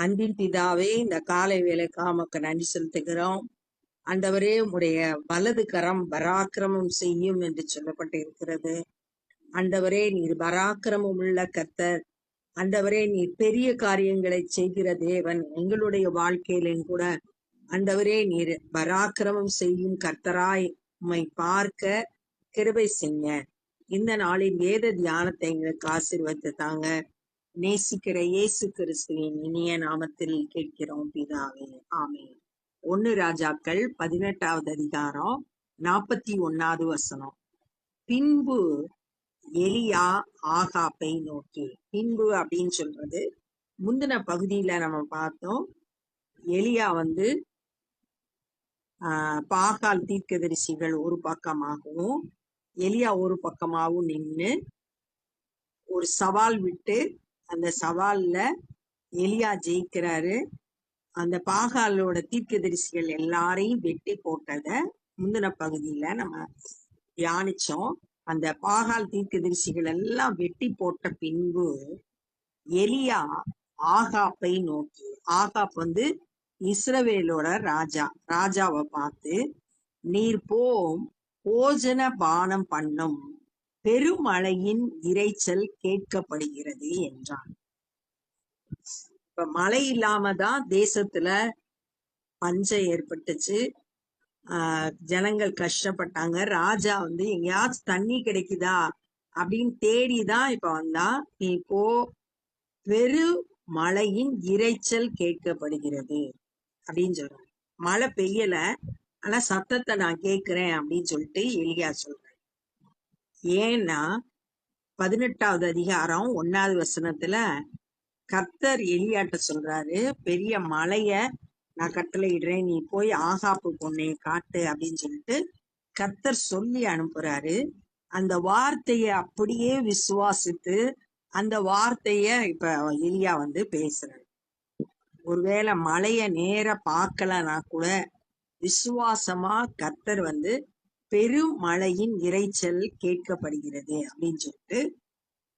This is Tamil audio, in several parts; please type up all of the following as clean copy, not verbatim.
அன்பின் பிதாவே, இந்த காலை வேளைக்காக உமக்கு நன்றி செலுத்துகிறோம். ஆண்டவரே, உம்முடைய வலது கரம் பராக்கிரமம் செய்யும் என்று சொல்லப்பட்டு இருக்கிறது. ஆண்டவரே, நீர் பராக்கிரமம் உள்ள கர்த்தர். ஆண்டவரே, நீர் பெரிய காரியங்களை செய்கிற தேவன். எங்களுடைய வாழ்க்கையிலும் கூட ஆண்டவரே, நீர் பராக்கிரமம் செய்யும் கர்த்தராய் உம்மை பார்க்க கிருபை செய்ய இந்த நாளின் வேத தியானத்தை எங்களுக்கு ஆசீர்வதித்து தாங்க. நேசிக்கிற இயேசு கிறிஸ்துவின் இனிய நாமத்தில் கேட்கிறோம் பிதாவே, ஆமென். 1 ராஜாக்கள் 18வது அதிகாரம் 41வது வசனம். பின்பு எலியா ஆகாப்பை நோக்கி. பின்பு அப்படின்னு சொல்றது முந்தின பகுதியில நம்ம பார்த்தோம். எலியா பாகால் தீர்க்கதரிசிகள் ஒரு பக்கமாகவும் எலியா ஒரு பக்கமாகவும் நின்று ஒரு சவால் விட்டு அந்த சவால்ல எலியா ஜெயிக்கிறாரு. அந்த பாகாலோட தீர்க்கதரிசிகள் எல்லாரையும் வெட்டி போட்டத முந்தின பகுதியில நம்ம தியானிச்சோம். அந்த பாகால் தீர்க்கதரிசிகள் எல்லாம் வெட்டி போட்ட பின்பு எலியா ஆகாப்பை நோக்கி. ஆகாப் இஸ்ரவேலோட ராஜாவை பார்த்து, நீர் போஜன பானம் பண்ணும், பெருமழையின் இரைச்சல் கேட்கப்படுகிறது என்றான். இப்ப மழை இல்லாம தான் தேசத்துல பஞ்சம் ஏற்பட்டுச்சு. ஜனங்கள் கஷ்டப்பட்டாங்க. ராஜா எங்கேயாச்சும் தண்ணி கிடைக்குதா அப்படின்னு தேடிதான் இப்ப வந்தா. நீ போ, பெரு மழையின் இரைச்சல் கேட்கப்படுகிறது அப்படின்னு சொல்றாங்க. மழை பெய்யல, ஆனா சத்தத்தை நான் கேட்கிறேன் அப்படின்னு சொல்லிட்டு எலியா சொல்றேன். ஏன்னா 18வது அதிகாரம் 1வது வசனத்துல கர்த்தர் எலியாட்ட சொல்றாரு, பெரிய மழைய நான் கட்டளையிடுறேன், நீ போய் ஆகாப்பு பொண்ணைய காட்டு அப்படின்னு சொல்லிட்டு கர்த்தர் சொல்லி அனுப்புறாரு. அந்த வார்த்தைய அப்படியே விசுவாசித்து அந்த வார்த்தைய இப்ப எலியா பேசுறாரு. ஒருவேளை மழைய நேர பார்க்கலனா கூட விசுவாசமா கர்த்தர் பெரும் மழையின் இரைச்சல் கேட்கப்படுகிறது அப்படின்னு சொல்லிட்டு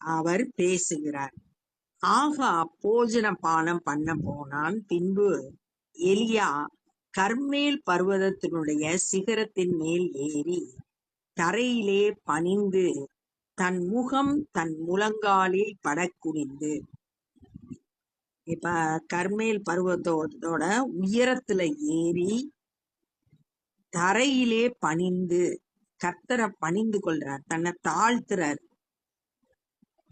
அவர் பேசுகிறார். போஜன பானம் பண்ண போனான். பின்பு எலியா கர்மேல் பர்வதத்தினுடைய சிகரத்தின் மேல் ஏறி தரையிலே பணிந்து தன் முகம் தன் முழங்காலில் படக்குனிந்து. இப்ப கர்மேல் பர்வதத்தோட உயரத்துல ஏறி தரையிலே பணிந்து கர்த்தரை பணிந்து கொள்றார், தன்னை தாழ்த்துறார்.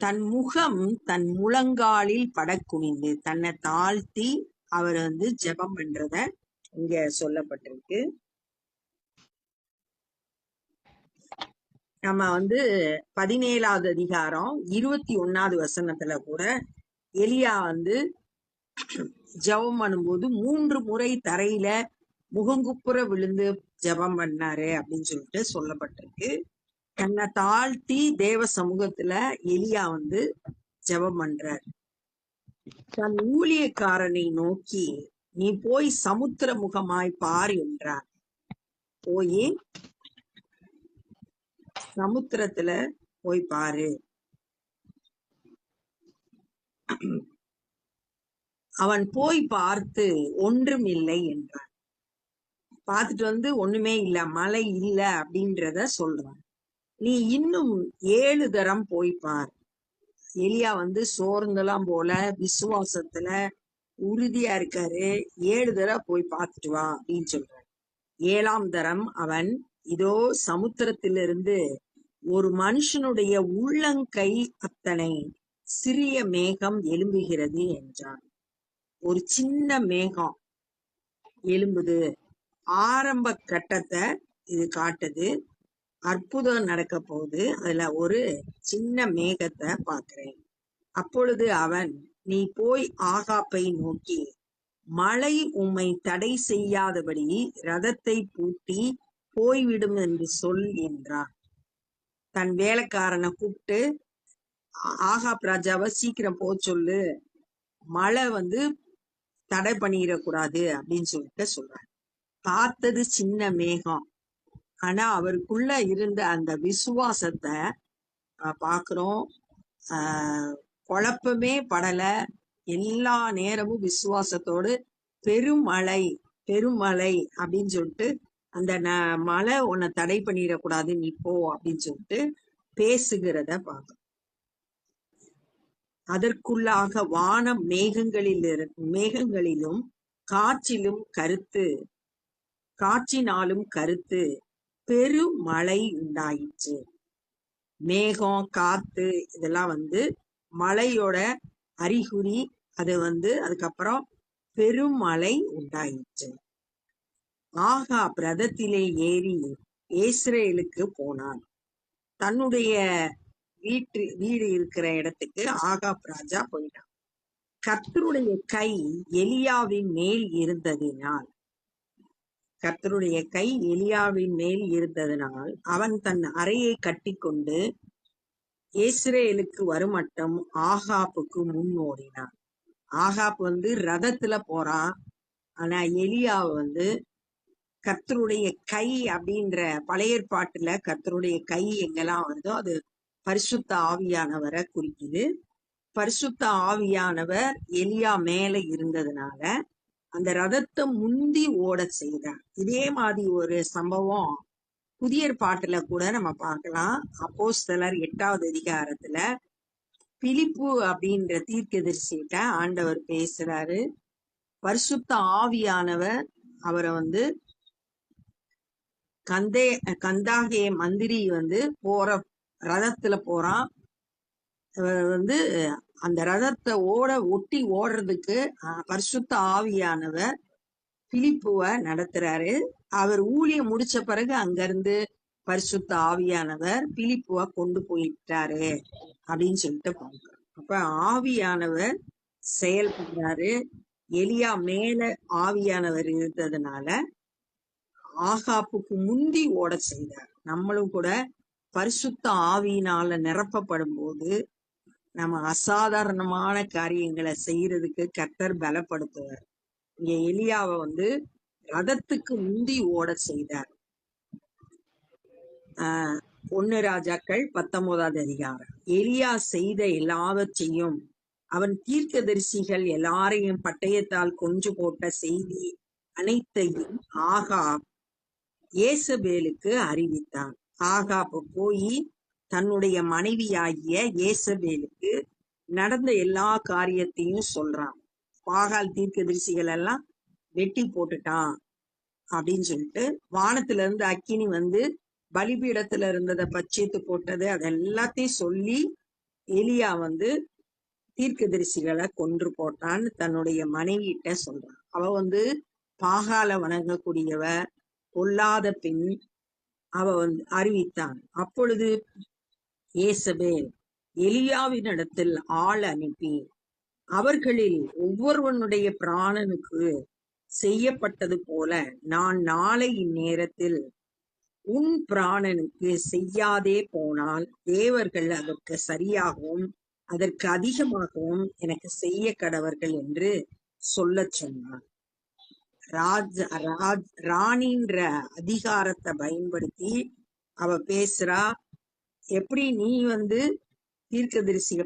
தன் முகம் தன் முழங்காலில் படக்குனிந்து தன்னை தாழ்த்தி அவர் ஜெபம் பண்றத இங்க சொல்லப்பட்டிருக்கு. நம்ம 17வது அதிகாரம் 21வது வசனத்துல கூட எலியா ஜெபம் பண்ணும்போது 3 முறை தரையில முகங்குப்புற விழுந்து ஜெபம் பண்ணாரு அப்படின்னு சொல்லிட்டு சொல்லப்பட்டிருக்கு. தன்னை தாழ்த்தி தேவ சமூகத்துல எலியா ஜெபம் பண்றார். தன் ஊழியக்காரனை நோக்கி, நீ போய் சமுத்திர முகமாய் பார் என்றார். போய் சமுத்திரத்துல போய் பாரு. அவன் போய் பார்த்து ஒன்றும் இல்லை என்றான். பார்த்துட்டு ஒண்ணுமே இல்ல, மழை இல்ல அப்படின்றத சொல்றான். நீ இன்னும் 7 தரம் போய் பார். எலியா சோர்ந்தெல்லாம் போல விசுவாசத்துல உறுதியா இருக்காரு. 7 தடவை போய் பார்த்துட்டு வா அப்படின்னு சொல்றாரு. 7ஆம் தரம் அவன், இதோ சமுத்திரத்திலிருந்து ஒரு மனுஷனுடைய உள்ளங்கை அத்தனை சிறிய மேகம் எழும்புகிறது என்றான். ஒரு சின்ன மேகம் எழும்புது. ஆரம்ப கட்டத்தை இது காட்டுது. அற்புதம் நடக்க போகுது. அதுல ஒரு சின்ன மேகத்தை பார்க்கிறேன். அப்பொழுது அவன், நீ போய் ஆகாப்பை நோக்கி, மழை உம்மை தடை செய்யாதபடி ரதத்தை பூட்டி போய்விடும் என்று சொல் என்றான். தன் வேலைக்காரனை கூப்பிட்டு, ஆகாப் ராஜாவை சீக்கிரம் போக சொல்லு, மழை தடை பண்ணிடக்கூடாது அப்படின்னு சொல்லிட்டு சொல்றான். பார்த்தது சின்ன மேகம், ஆனா அவருக்குள்ள இருந்த அந்த விசுவாசத்தை பாக்குறோம். குழப்பமே படல. எல்லா நேரமும் விசுவாசத்தோடு பெருமழை பெருமழை அப்படின்னு சொல்லிட்டு அந்த மழை உன்னை தடை பண்ணிடக்கூடாது நீ போ அப்படின்னு சொல்லிட்டு பேசுகிறத பார்க்க. அதற்குள்ளாக வானம் மேகங்களிலும் காற்றினாலும் கருத்து பெருமழை உண்டாயிற்று. மேகம் காத்து இதெல்லாம் மழையோட அறிகுறி. அது அதுக்கப்புறம் பெருமழை உண்டாயிற்று. ஆகாப் ரதத்திலே ஏறி இஸ்ரேலுக்கு போனான். தன்னுடைய வீடு இருக்கிற இடத்துக்கு ஆகாப் ராஜா போயிட்டான். கர்த்தருடைய கை எலியாவின் மேல் இருந்ததினால் அவன் தன் அறையை கட்டிக்கொண்டு இஸ்ரேலுக்கு வருமட்டும் ஆகாப்புக்கு முன் ஓடினான். ஆகாப் ரதத்துல போறான். ஆனா எலியாவை கர்த்தருடைய கை அப்படின்ற பழைய ஏற்பாட்டுல கர்த்தருடைய கை எங்கெல்லாம் வருதோ அது பரிசுத்த ஆவியானவரை குறிக்குது. பரிசுத்த ஆவியானவர் எலியா மேல இருந்ததுனால அந்த ரதத்தை முந்தி ஓட செய்தார். இதே மாதிரி ஒரு சம்பவம் புதிய ஏற்பாட்டுல கூட நம்ம பார்க்கலாம். அப்போஸ்தலர் 8வது அதிகாரத்துல பிலிப்பு அப்படின்ற தீர்க்கதரிசிட்ட ஆண்டவர் பேசுறாரு. பரிசுத்த ஆவியானவர் அவரை கந்தாகிய மந்திரி போற ரதத்துல போறான். அந்த ரதத்தை ஒட்டி ஓடுறதுக்கு பரிசுத்த ஆவியானவர் பிலிப்புவை நடத்துறாரு. அவர் ஊழியம் முடிச்ச பிறகு அங்கிருந்து பரிசுத்த ஆவியானவர் பிலிப்புவை கொண்டு போயிட்டாரு அப்படின்னு சொல்லிட்டு பார்க்கிறோம். அப்ப ஆவியானவர் செயல்படுறாரு. எலியா மேல ஆவியானவர் இருந்ததுனால ஆகாப்புக்கு முந்தி ஓட செய்தார். நம்மளும் கூட பரிசுத்த ஆவியினால நிரப்பப்படும் போது நம்ம அசாதாரணமான காரியங்களை செய்யறதுக்கு கர்த்தர் பலப்படுத்துவார். இங்க எலியாவை ரதத்துக்கு முந்தி ஓட செய்தார். 1 ராஜாக்கள் 19வது அதிகாரம். எலியா செய்த எல்லாவற்றையும் அவன் தீர்க்கதரிசிகள் எல்லாரையும் பட்டயத்தால் கொன்று போட்ட செய்தி அனைத்தையும் ஆகாப் ஏசபேலுக்கு அறிவித்தான். ஆகாப் போய் தன்னுடைய மனைவியாகிய ஏசபேலுக்கு நடந்த எல்லா காரியத்தையும் சொல்றான். பாகால் தீர்க்கதரிசிகள் எல்லாம் வெட்டி போட்டுட்டான் அப்படின்னு சொல்லிட்டு, வானத்துல இருந்து அக்கினி பலிபீடத்துல இருந்ததை பட்சித்து போட்டது, அது எல்லாத்தையும் சொல்லி எலியா தீர்க்கதரிசிகளை கொன்று போட்டான்னு தன்னுடைய மனைவிட்ட சொல்றான். அவ பாகால வணங்கக்கூடியவ, பொல்லாத பெண். அவ அறிவித்தான். அப்பொழுது ஏசபேல் எலியாவினிடத்தில் ஆள் அனுப்பி அவர்களில் ஒவ்வொருவனுடைய பிராணனுக்கு செய்யப்பட்டது போல நான் நாளை இந்நேரத்தில் உன் பிராணனுக்கு செய்யாதே போனால் தேவர்கள் அதற்கு சரியாகவும் அதற்கு அதிகமாகவும் எனக்கு செய்ய கடவர்கள் என்று சொல்ல சொன்னார். ராணின்ற அதிகாரத்தை பயன்படுத்தி அவ பேசுறா. எப்படி நீ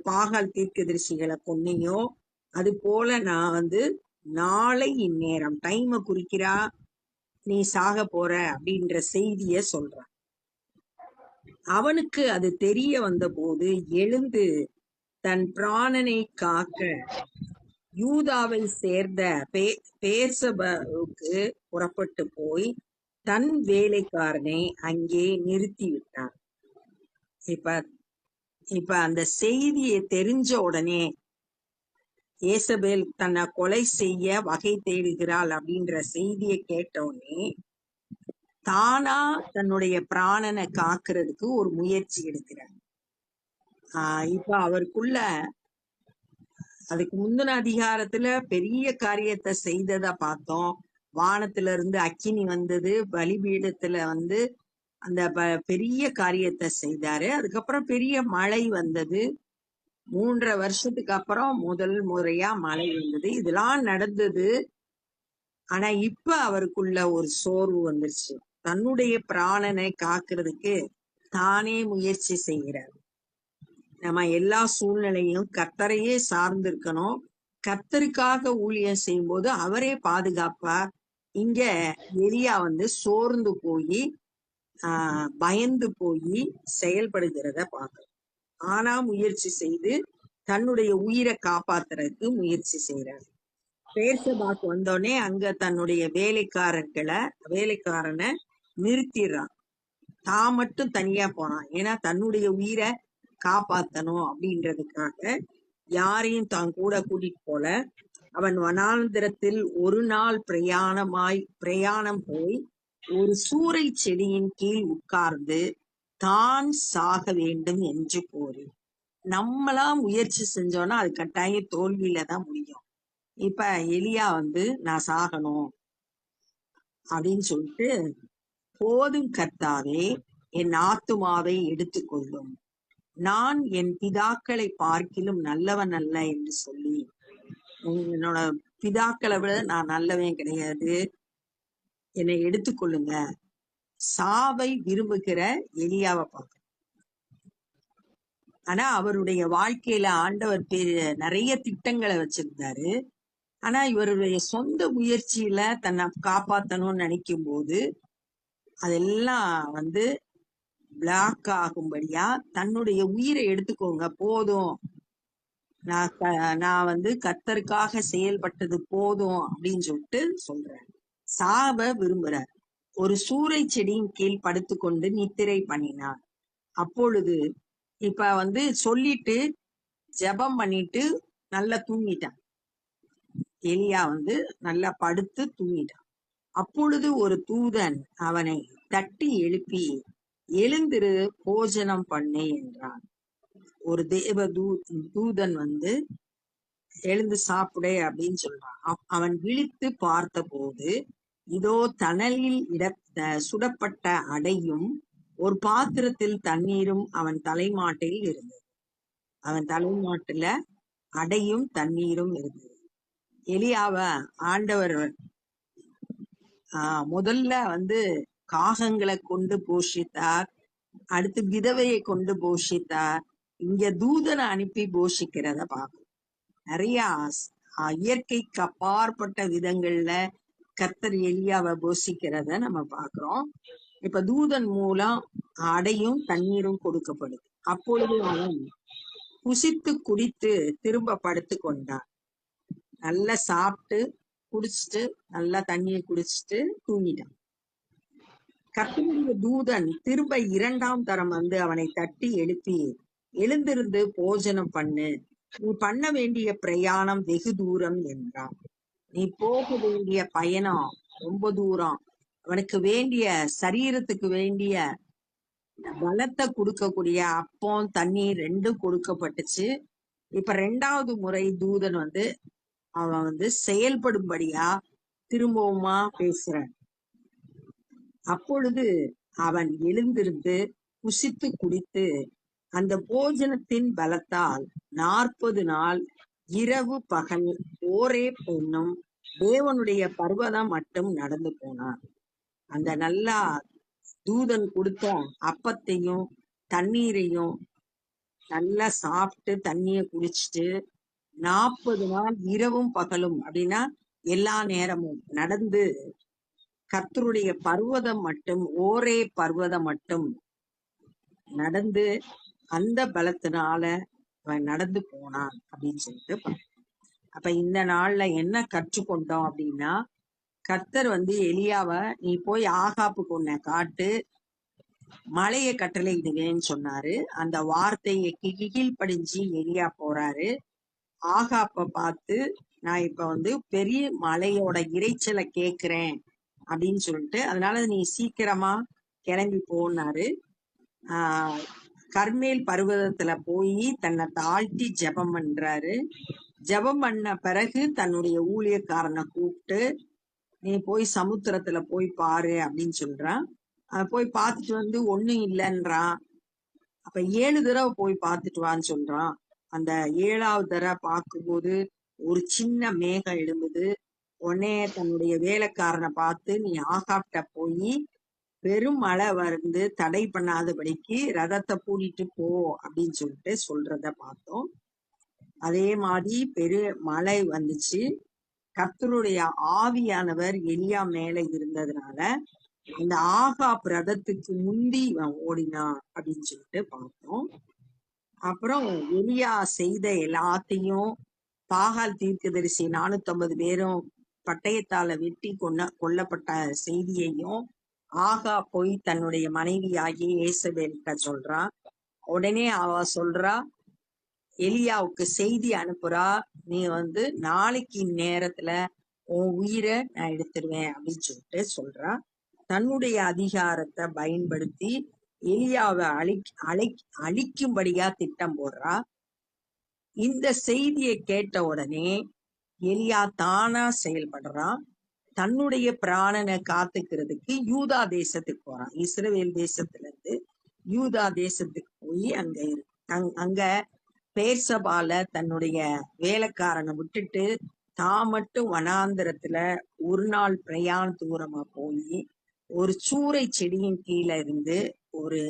பாகால் தீர்க்கதரிசிகளை கொன்னியோ அது போல நான் நாளை இந்நேரம் டைமை குறிக்கிறா, நீ சாக போற அப்படின்ற செய்திய சொல்றான். அவனுக்கு அது தெரிய வந்த போது எழுந்து தன் பிராணனை காக்க யூதாவை சேர்ந்த பேர்சபாவுக்கு புறப்பட்டு போய் தன் வேலைக்காரனை அங்கே நிறுத்தி விட்டான். இப்ப அந்த செய்தியை தெரிஞ்ச உடனே ஏசபேல் தன்னை கொலை செய்ய வகை தேடுகிறாள் அப்படின்ற செய்தியை கேட்டவுடனே தானா தன்னுடைய பிராணனை காக்கிறதுக்கு ஒரு முயற்சி எடுக்கிறார். இப்ப அவருக்குள்ள அதுக்கு முந்தின அதிகாரத்துல பெரிய காரியத்தை செய்ததா பார்த்தோம். வானத்துல இருந்து அக்கினி வந்தது, பலிபீடத்துல அந்த பெரிய காரியத்தை செய்தாரு. அதுக்கப்புறம் பெரிய மழை வந்தது. 3.5 வருஷத்துக்கு அப்புறம் முதல் முறையா மழை வந்தது. இதெல்லாம் நடந்தது. ஆனா இப்ப அவருக்குள்ள ஒரு சோர்வு வந்துருச்சு. தன்னுடைய பிராணனை காக்கிறதுக்கு தானே முயற்சி செய்கிறார். நம்ம எல்லா சூழ்நிலையும் கர்த்தரையே சார்ந்து இருக்கணும். கர்த்தருக்காக ஊழியம் செய்யும்போது அவரே பாதுகாப்பார். இங்க எலியா சோர்ந்து போய் பயந்து போய் செயல்படுகிறத பார்க்கிறோம். ஆனா முயற்சி செய்து தன்னுடைய உயிரை காப்பாத்துறதுக்கு முயற்சி செய்யறாரு. பேர்சபாக்கு வந்தோடனே அங்க தன்னுடைய வேலைக்காரனை நிறுத்திடுறான். தான் மட்டும் தனியா போனான். ஏன்னா தன்னுடைய உயிரை காப்பாத்தணும் அப்படின்றதுக்காக யாரையும் தான் கூட கூட்டிட்டு போல. அவன் வனாந்திரத்தில் ஒரு நாள் பிரயாணம் போய் ஒரு சூறை செடியின் கீழ் உட்கார்ந்து தான் சாக வேண்டும் என்று கோரி. நம்மளா முயற்சி செஞ்சோம்னா அது கட்டாயம் தோல்வியில தான் முடியும். இப்ப எலியா நான் சாகணும் அப்படின்னு சொல்லிட்டு, போதும் கர்த்தாவே, என் ஆத்துமாவை எடுத்துக்கொள்ளும், நான் என் பிதாக்களை பார்க்கிலும் நல்லவன் அல்ல என்று சொல்லி, என்னோட பிதாக்களை விட நான் நல்லவன் கிடையாது, என்னை எடுத்துக்கொள்ளுங்க. சாவை விரும்புகிற எலியாவை பார்க்க. ஆனா அவருடைய வாழ்க்கையில ஆண்டவர் நிறைய திட்டங்களை வச்சிருந்தாரு. ஆனா இவருடைய சொந்த முயற்சியில தன்னை காப்பாத்தணும்னு நினைக்கும் போது அதெல்லாம் பிளாக் ஆகும்படியா தன்னுடைய உயிரை எடுத்துக்கோங்க, போதும், நான் கர்த்தருக்காக செயல்பட்டது போதும் அப்படின்னு சொல்லிட்டு சொல்றாரு. சாவ விரும்புறார். ஒரு சூறை செடியின் கீழ் படுத்துக்கொண்டு நித்திரை பண்ணினார். அப்பொழுது இப்ப சொல்லிட்டு ஜெபம் பண்ணிட்டு நல்லா தூங்கிட்டான். எலியா நல்லா படுத்து தூங்கிட்டான். அப்பொழுது ஒரு தூதன் அவனை தட்டி எழுப்பி, எழுந்திரு, போஜனம் பண்ணு என்றான். ஒரு தேவ தூதன் எழுந்து சாப்பிடு அப்படின்னு சொல்றான். அவன் விழித்து பார்த்த போது இதோ தணலில் சுடப்பட்ட அடையும் ஒரு பாத்திரத்தில் தண்ணீரும் அவன் தலைமாட்டில் இருந்தது. அவன் தலைமாட்டுல அடையும் தண்ணீரும் இருந்தது. எலியாவ ஆண்டவர் முதல்ல காகங்களை கொண்டு போஷித்தார், அடுத்து விதவையை கொண்டு போஷித்தார், இங்க தூதனை அனுப்பி போஷிக்கிறத பார்க்கும். நிறைய இயற்கைக்கு அப்பாற்பட்ட விதங்கள்ல கர்த்தர் எலியாவை போஷிக்கிறத நம்ம பாக்குறோம். இப்ப தூதன் மூலம் அடையும் தண்ணீரும் கொடுக்கப்படுது. அப்பொழுது அவன் புசித்து குடித்து திரும்ப படுத்து கொண்டான். நல்லா சாப்பிட்டு குடிச்சிட்டு நல்லா தண்ணியை குடிச்சிட்டு தூங்கிட்டான். கர்த்தருடைய தூதன் திரும்ப 2ஆம் தரம் அவனை தட்டி எழுப்பி, எழுந்திருந்து போஜனம் பண்ணு, நீ பண்ண வேண்டிய பிரயாணம் வெகு தூரம் என்றான். நீ போக வேண்டிய பயணம் ரொம்ப தூரம். அவனுக்கு வேண்டிய சரீரத்துக்கு வேண்டிய பலத்தை கொடுக்கக்கூடிய அப்பம் தண்ணீர் ரெண்டும் கொடுக்கப்பட்டுச்சு. இப்ப 2வது முறை தூதன் அவன் செயல்படும்படியா திரும்பவுமா பேசுறான். அப்பொழுது அவன் எழுந்திருந்து புசித்து குடித்து அந்த போஜனத்தின் பலத்தால் 40 நாள் இரவு பகல் ஓரே பெண்ணும் தேவனுடைய பர்வதம் மட்டும் நடந்து போனான். அந்த நல்லா தூதன் கொடுத்த அப்பத்தையும் தண்ணீரையும் நல்லா சாப்பிட்டு தண்ணிய குடிச்சிட்டு 40 நாள் இரவும் பகலும் அப்படின்னா எல்லா நேரமும் நடந்து கர்த்தருடைய பர்வதம் மட்டும், ஓரே பர்வதம் மட்டும் நடந்து அந்த பலத்தினால அவன் நடந்து போனான் அப்படின்னு சொல்லிட்டு. அப்ப இந்த நாள்ல என்ன கற்றுக்கொண்டோம் அப்படின்னா, கர்த்தர் எலியாவ நீ போய் ஆகாப்புக்கு உன்னை காட்டு, மலையை கட்டளையிடுவேன்னு சொன்னாரு. அந்த வார்த்தையை கீழ்ப்படிஞ்சு எலியா போறாரு. ஆகாப்ப பார்த்து நான் இப்ப பெரிய மலையோட இறைச்சலை கேக்குறேன் அப்படின்னு சொல்லிட்டு, அதனால நீ சீக்கிரமா கிளம்பி போனாரு. கர்மேல் பர்வதத்துல போய் தன்னை தாழ்த்தி ஜெபம் பண்றாரு. ஜெபம் பண்ண பிறகு தன்னுடைய ஊழியக்காரனை கூப்பிட்டு, நீ போய் சமுத்திரத்துல போய் பாரு அப்படின்னு சொல்றான். போய் பார்த்துட்டு ஒண்ணும் இல்லைன்றான். அப்ப 7 தடவை போய் பார்த்துட்டு வான்னு சொல்றான். அந்த 7ஆவது தடவை பார்க்கும்போது ஒரு சின்ன மேகம் எழும்புது. உடனே தன்னுடைய வேலைக்காரனை பார்த்து, நீ ஆகாப்ட போய் பெரும் மழை தடை பண்ணாதபடிக்கு ரதத்தை பூட்டிட்டு போ அப்படின்னு சொல்லிட்டு சொல்றத பார்த்தோம். அதே மாதிரி மழை வந்துச்சு. கர்த்தருடைய ஆவியானவர் எலியா மேல இருந்ததுனால அந்த ஆகாப் ரதத்துக்கு முந்தி இவன் ஓடினான் அப்படின்னு சொல்லிட்டு பார்த்தோம். அப்புறம் எலியா செய்த எல்லாத்தையும் பாகால் தீர்க்கதரிசி 450 பேரும் பட்டயத்தால வெட்டி கொல்லப்பட்ட செய்தியையும் ஆகா போய் தன்னுடைய மனைவியாகி ஏசபேல்கிட்ட சொல்றான். உடனே அவ சொல்றா, எலியாவுக்கு செய்தி அனுப்புறா, நீ நாளைக்கு நேரத்துல உன் உயிரை நான் எடுத்துருவேன் அப்படின்னு சொல்லிட்டு சொல்றா. தன்னுடைய அதிகாரத்தை பயன்படுத்தி எலியாவை அழிக்கும்படியா திட்டம் போடுறா. இந்த செய்தியை கேட்ட உடனே எலியா தானா செயல்படுறான். தன்னுடைய பிராணனை காத்துக்கிறதுக்கு யூதா தேசத்துக்கு போறான். இஸ்ரவேல் தேசத்துல இருந்து யூதா தேசத்துக்கு போய் அங்க பேர்சபால தன்னுடைய வேலைக்காரனை விட்டுட்டு தான் மட்டும் வனாந்திரத்துல ஒரு நாள் பிரயாண தூரமா போய் ஒரு சூறை செடியின் கீழே இருந்து ஒரு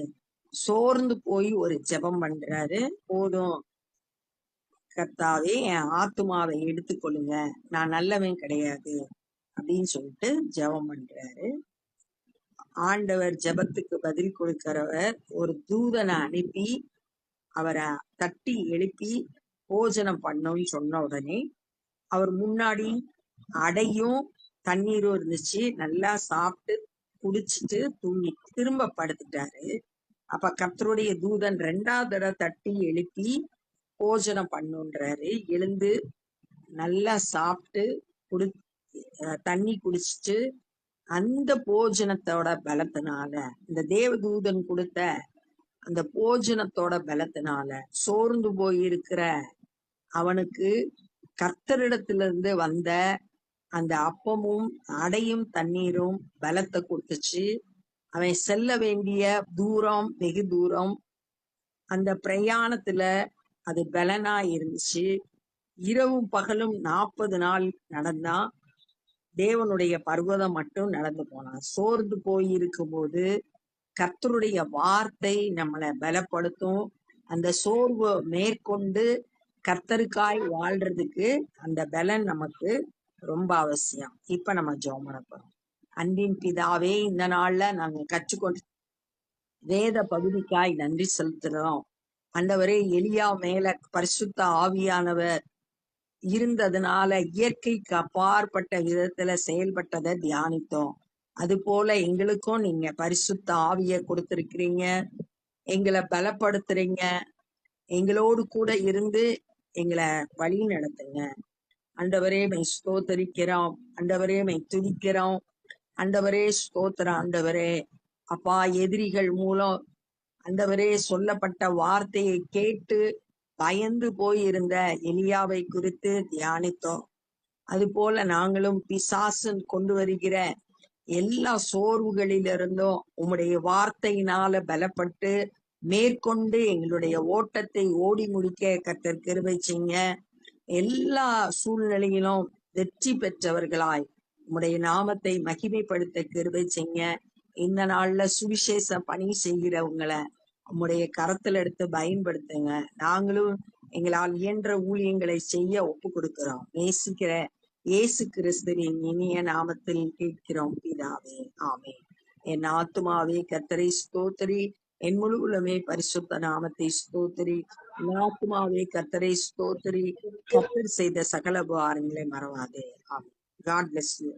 சோர்ந்து போய் ஒரு ஜெபம் பண்றாரு. போதும் கர்த்தாவே, என் ஆத்துமாவை எடுத்துக்கொள்ளுங்க, நான் நல்லவன் கிடையாது அப்படின்னு சொல்லிட்டு ஜெபம் பண்றாரு. ஆண்டவர் ஜெபத்துக்கு பதில் கொடுக்கிறவர் ஒரு தூதனை அனுப்பி அவரை தட்டி எழுப்பி போஜனம் பண்ணோம்னு சொன்ன உடனே அவர் முன்னாடி அடையும் தண்ணீரும் இருந்துச்சு. நல்லா சாப்பிட்டு குடிச்சிட்டு தூங்கி திரும்ப படுத்துட்டாரு. அப்ப கர்த்தருடைய தூதன் 2வது தடவை தட்டி எழுப்பி போஜனம் பண்ணுன்றாரு. எழுந்து நல்லா சாப்பிட்டு தண்ணி குடிச்சிட்டு அந்த போஜனத்தோட பலத்தினால, இந்த தேவதூதன் கொடுத்த அந்த போஜனத்தோட பலத்தினால சோர்ந்து போயிருக்கிற அவனுக்கு கர்த்தரிடத்திலிருந்து வந்த அந்த அப்பமும் அடையும் தண்ணீரும் பலத்தை கொடுத்துச்சு. அவன் செல்ல வேண்டிய தூரம் வெகு தூரம். அந்த பிரயாணத்துல அது பலனா இருந்துச்சு. இரவும் பகலும் 40 நாள் நடந்தான். தேவனுடைய பர்வதம் மட்டும் நடந்து போனான். சோர்ந்து போயிருக்கும் போது கர்த்தருடைய வார்த்தை நம்மளை பலப்படுத்தும். அந்த சோர்வு மேற்கொண்டு கர்த்தருக்காய் வாழ்றதுக்கு அந்த பலன் நமக்கு ரொம்ப அவசியம். இப்ப நம்ம ஜெபம் பண்ண போறோம். அன்பின் பிதாவே, இந்த நாள்ல நாங்க கற்றுக்கொண்டு வேத பகுதிக்காய் நன்றி செலுத்துறோம். ஆண்டவரே, எலியா மேல பரிசுத்த ஆவியானவர் இருந்ததுனால இயற்கைக்கு அப்பாற்பட்ட விதத்துல செயல்பட்டதை தியானித்தோம். அது போல எங்களுக்கும் நீங்க பரிசுத்த ஆவிய கொடுத்திருக்கிறீங்க. எங்களை பலப்படுத்துறீங்க. எங்களோடு கூட இருந்து எங்களை வழி நடத்துங்க. ஆண்டவரே, மை ஸ்தோத்தரிக்கிறோம். ஆண்டவரே, மை துதிக்கிறோம். ஆண்டவரே, ஸ்தோத்திரம். ஆண்டவரே அப்பா, எதிரிகள் மூலம் ஆண்டவரே சொல்லப்பட்ட வார்த்தையை கேட்டு பயந்து போயிருந்த எலியாவை குறித்து தியானித்தோம். அது போல நாங்களும் பிசாசன் கொண்டு வருகிற எல்லா சோர்வுகளிலிருந்தும் உம்முடைய வார்த்தையினால பலப்பட்டு மேற்கொண்டு எங்களுடைய ஓட்டத்தை ஓடி முடிக்க கர்த்தர் கிருபை செய்யுங்க. எல்லா சூழ்நிலையிலும் வெற்றி பெற்றவர்களாய் உம்முடைய நாமத்தை மகிமைப்படுத்த கிருபை செய்யுங்க. இந்த நாள்ல சுவிசேஷ பணி செய்கிறவங்களை உம்முடைய கரத்துல எடுத்து பயன்படுத்துங்க. நாங்களும் எங்களால் இயன்ற ஊழியங்களை செய்ய ஒப்பு கொடுக்கிறோம். நேசிக்கிற இயேசு கிறிஸ்துவின் இனிய நாமத்தில் கேட்கிறோம் பிதாவே, ஆமென். என் ஆத்துமாவே கர்த்தரை ஸ்தோத்திரி, என் முழுவதுமே பரிசுத்த நாமத்தை ஸ்தோத்திரி. என் ஆத்துமாவே கர்த்தரை ஸ்தோத்திரி, கர்த்தர் செய்த சகல உபகாரங்களை மறவாதே. ஆமென். God bless you.